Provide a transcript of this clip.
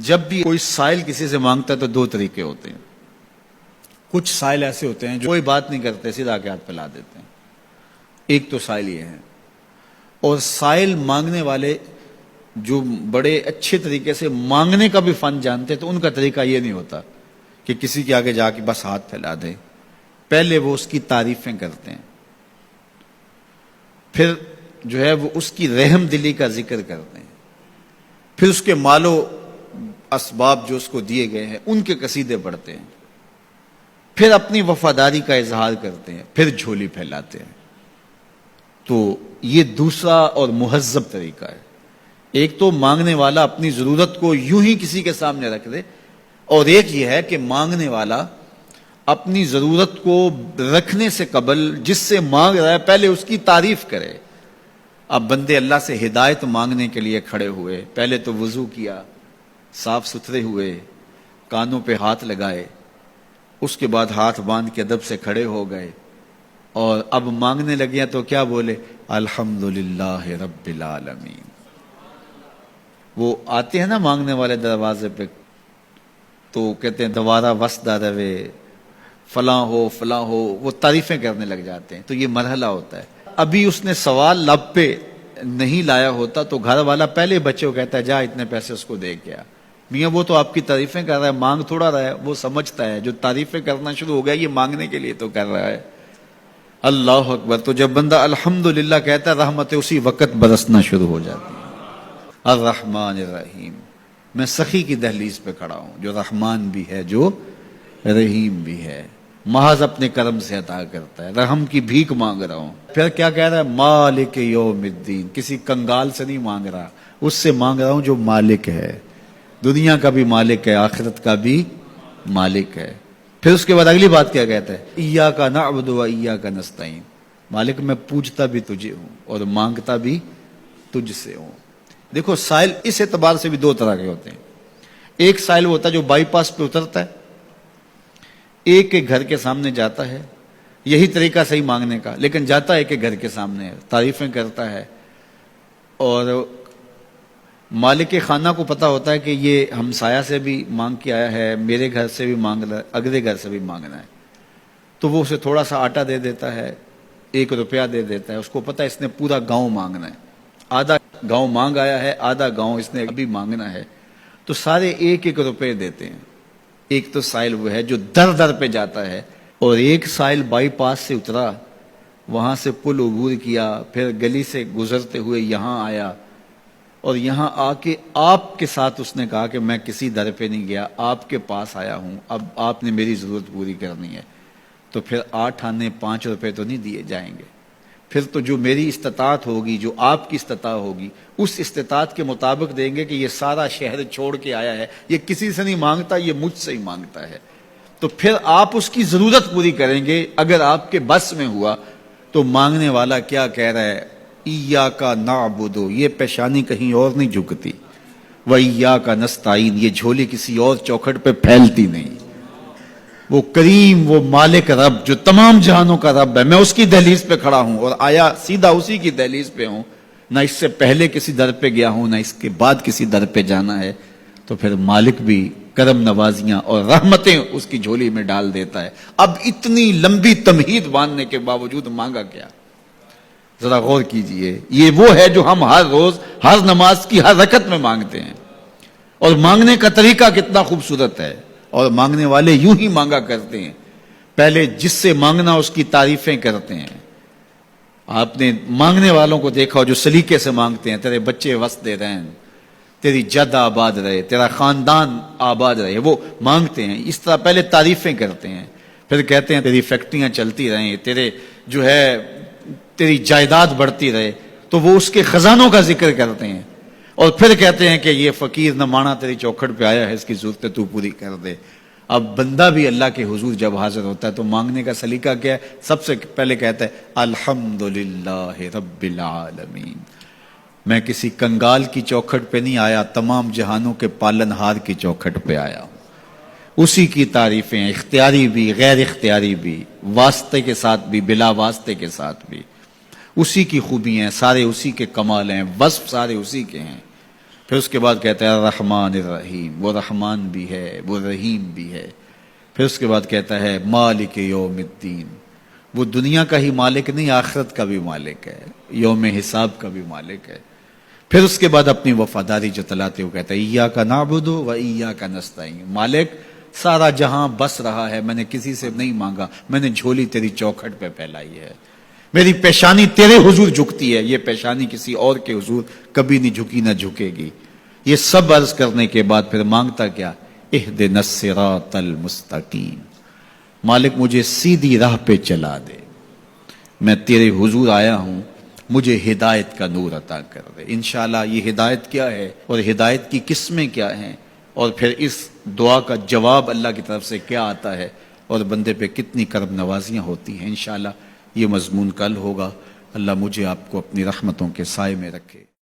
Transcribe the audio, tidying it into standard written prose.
جب بھی کوئی سائل کسی سے مانگتا ہے تو دو طریقے ہوتے ہیں. کچھ سائل ایسے ہوتے ہیں جو کوئی بات نہیں کرتے، سیدھا کے ہاتھ پھیلا دیتے ہیں. ایک تو سائل یہ ہے. اور سائل مانگنے والے جو بڑے اچھے طریقے سے مانگنے کا بھی فن جانتے ہیں تو ان کا طریقہ یہ نہیں ہوتا کہ کسی کے آگے جا کے بس ہاتھ پھیلا دیں. پہلے وہ اس کی تعریفیں کرتے ہیں، پھر جو ہے وہ اس کی رحم دلی کا ذکر کرتے ہیں، پھر اس کے مال و اسباب جو اس کو دیے گئے ہیں ان کے قصیدے پڑھتے ہیں، پھر اپنی وفاداری کا اظہار کرتے ہیں، پھر جھولی پھیلاتے ہیں. تو یہ دوسرا اور مہذب طریقہ ہے. ایک تو مانگنے والا اپنی ضرورت کو یوں ہی کسی کے سامنے رکھ دے، اور ایک یہ ہے کہ مانگنے والا اپنی ضرورت کو رکھنے سے قبل جس سے مانگ رہا ہے پہلے اس کی تعریف کرے. اب بندے اللہ سے ہدایت مانگنے کے لیے کھڑے ہوئے، پہلے تو وضو کیا، صاف ستھرے ہوئے، کانوں پہ ہاتھ لگائے، اس کے بعد ہاتھ باندھ کے ادب سے کھڑے ہو گئے، اور اب مانگنے لگے ہیں تو کیا بولے؟ الحمدللہ رب العالمین. وہ آتے ہیں نا مانگنے والے دروازے پہ تو کہتے ہیں دوبارہ وسدہ روے، فلاں ہو فلاں ہو، وہ تعریفیں کرنے لگ جاتے ہیں. تو یہ مرحلہ ہوتا ہے. ابھی اس نے سوال لب پہ نہیں لایا ہوتا تو گھر والا پہلے بچے کو کہتا ہے جا اتنے پیسے اس کو دے گیا. میاں وہ تو آپ کی تعریفیں کر رہا ہے، مانگ تھوڑا رہا ہے. وہ سمجھتا ہے جو تعریفیں کرنا شروع ہو گیا یہ مانگنے کے لیے تو کر رہا ہے. اللہ اکبر. تو جب بندہ الحمدللہ کہتا ہے رحمتیں اسی وقت برسنا شروع ہو جاتی ہیں. الرحمن الرحیم. میں سخی کی دہلیز پہ کھڑا ہوں جو رحمان بھی ہے جو رحیم بھی ہے، محض اپنے کرم سے عطا کرتا ہے. رحم کی بھیک مانگ رہا ہوں. پھر کیا کہہ رہا ہے؟ مالک یوم الدین. کسی کنگال سے نہیں مانگ رہا، اس سے مانگ رہا ہوں جو مالک ہے، دنیا کا بھی مالک ہے، آخرت کا بھی مالک ہے. پھر اس کے بعد اگلی بات کیا کہتا ہے؟ ایاک نعبد و ایاک نستعین. مالک میں پوجتا بھی تجھے ہوں اور مانگتا بھی تجھ سے ہوں. دیکھو سائل اس اعتبار سے بھی دو طرح کے ہوتے ہیں. ایک سائل ہوتا ہے جو بائی پاس پہ اترتا ہے، ایک کے گھر کے سامنے جاتا ہے، یہی طریقہ صحیح مانگنے کا، لیکن جاتا ہے کہ گھر کے سامنے تعریفیں کرتا ہے، اور مالک خانہ کو پتا ہوتا ہے کہ یہ ہمسایہ سے بھی مانگ کے آیا ہے، میرے گھر سے بھی مانگ رہا ہے، اگلے گھر سے بھی مانگنا ہے. تو وہ اسے تھوڑا سا آٹا دے دیتا ہے، 1 روپیہ دے دیتا ہے. اس کو پتا ہے اس نے پورا گاؤں مانگنا ہے، آدھا گاؤں مانگ آیا ہے، آدھا گاؤں اس نے ابھی مانگنا ہے. تو سارے 1 روپے دیتے ہیں. ایک تو سائل وہ ہے جو در در پہ جاتا ہے، اور ایک سائل بائی پاس سے اترا، وہاں سے پل عبور کیا، پھر گلی سے گزرتے ہوئے یہاں آیا، اور یہاں آ کے آپ کے ساتھ اس نے کہا کہ میں کسی در پہ نہیں گیا، آپ کے پاس آیا ہوں، اب آپ نے میری ضرورت پوری کرنی ہے. تو پھر 8 آنے 5 روپے تو نہیں دیے جائیں گے. پھر تو جو میری استطاعت ہوگی، جو آپ کی استطاعت ہوگی، اس استطاعت کے مطابق دیں گے کہ یہ سارا شہر چھوڑ کے آیا ہے، یہ کسی سے نہیں مانگتا، یہ مجھ سے ہی مانگتا ہے. تو پھر آپ اس کی ضرورت پوری کریں گے. اگر آپ کے بس میں ہوا تو مانگنے والا کیا کہہ رہا ہے؟ ایاک نعبد. یہ پیشانی کہیں اور نہیں جھکتی، وایاک نستعین. یہ جھولی کسی اور چوکھٹ پہ پھیلتی نہیں. وہ کریم، وہ مالک رب جو تمام جہانوں کا رب ہے، میں اس کی دہلیز پہ کھڑا ہوں اور آیا سیدھا اسی کی دہلیز پہ ہوں. نہ اس سے پہلے کسی در پہ گیا ہوں، نہ اس کے بعد کسی در پہ جانا ہے. تو پھر مالک بھی کرم نوازیاں اور رحمتیں اس کی جھولی میں ڈال دیتا ہے. اب اتنی لمبی تمہید باندھنے کے باوجود مانگا کیا؟ ذرا غور کیجئے. یہ وہ ہے جو ہم ہر روز ہر نماز کی ہر رکعت میں مانگتے ہیں، اور مانگنے کا طریقہ کتنا خوبصورت ہے. اور مانگنے والے یوں ہی مانگا کرتے ہیں. پہلے جس سے مانگنا اس کی تعریفیں کرتے ہیں. آپ نے مانگنے والوں کو دیکھا جو سلیقے سے مانگتے ہیں، تیرے بچے وسدے رہیں، تیری جد آباد رہے، تیرا خاندان آباد رہے، وہ مانگتے ہیں. اس طرح پہلے تعریفیں کرتے ہیں، پھر کہتے ہیں تیری فیکٹریاں چلتی رہیں، تیرے جو ہے تیری جائیداد بڑھتی رہے. تو وہ اس کے خزانوں کا ذکر کرتے ہیں، اور پھر کہتے ہیں کہ یہ فقیر نمانہ تیری چوکھٹ پہ آیا ہے، اس کی ضرورتیں تو پوری کر دے. اب بندہ بھی اللہ کے حضور جب حاضر ہوتا ہے تو مانگنے کا سلیقہ کیا ہے؟ سب سے پہلے کہتا ہے الحمدللہ رب العالمین. میں کسی کنگال کی چوکھٹ پہ نہیں آیا، تمام جہانوں کے پالن ہار کی چوکھٹ پہ آیا ہوں. اسی کی تعریفیں اختیاری بھی غیر اختیاری بھی، واسطے کے ساتھ بھی بلا واسطے کے ساتھ بھی. اسی کی خوبی ہیں، سارے اسی کے کمال ہیں، وصف سارے اسی کے ہیں. پھر اس کے بعد کہتا ہے الرحمن الرحیم، وہ رحمان بھی ہے وہ رحیم بھی ہے. پھر اس کے بعد کہتا ہے مالک یوم الدین، وہ دنیا کا ہی مالک نہیں، آخرت کا بھی مالک ہے، یوم حساب کا بھی مالک ہے. پھر اس کے بعد اپنی وفاداری جتلاتے ہوئے کہتا ہے ایاک نعبد و ایاک نستعین، مالک سارا جہاں بس رہا ہے، میں نے کسی سے نہیں مانگا، میں نے جھولی تیری چوکھٹ پہ پھیلائی ہے، میری پیشانی تیرے حضور جھکتی ہے، یہ پیشانی کسی اور کے حضور کبھی نہیں جھکی نہ جھکے گی. یہ سب عرض کرنے کے بعد پھر مانگتا کیا؟ اہدنا الصراط المستقیم، مالک مجھے سیدھی راہ پہ چلا دے، میں تیرے حضور آیا ہوں، مجھے ہدایت کا نور عطا کر دے. انشاءاللہ یہ ہدایت کیا ہے اور ہدایت کی قسمیں کیا ہیں، اور پھر اس دعا کا جواب اللہ کی طرف سے کیا آتا ہے، اور بندے پہ کتنی کرم نوازیاں ہوتی ہیں، انشاءاللہ یہ مضمون کل ہوگا. اللہ مجھے آپ کو اپنی رحمتوں کے سائے میں رکھے.